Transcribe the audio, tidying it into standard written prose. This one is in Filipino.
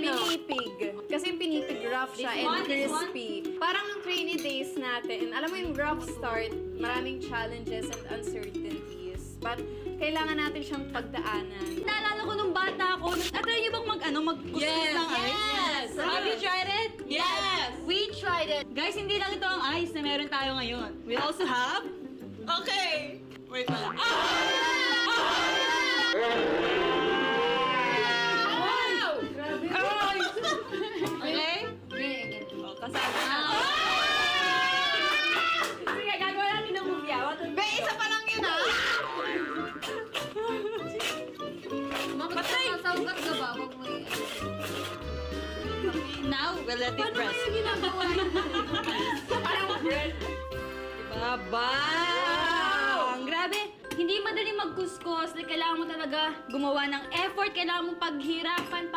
Pinipig. Kasi yung pinipig rough siya and crispy. Parang nung trainee days natin, alam mo yung rough start, maraming challenges and uncertainties. But kailangan natin siyang pagdaanan. Naalala ko nung bata ako, at-try niyo bang magkuskus ng ice? Yes! Have you tried it? Yes! We tried it. Guys, hindi lang ito ang ice na meron tayo ngayon. We also have... Okay! Wait lang. Wow! Okay? Oh, kasama na. Sige, gagawa natin ng move yaw. Be, isa pa lang yun ah! Patay! Masaugat ka ba? Now, we'll let it rest. ginagawa yun? Parang bread. Diba? Bang! Grabe! Hindi madaling magkuskus. Like, kailangan mo talaga gumawa ng effort. Kailangan mo paghirapan.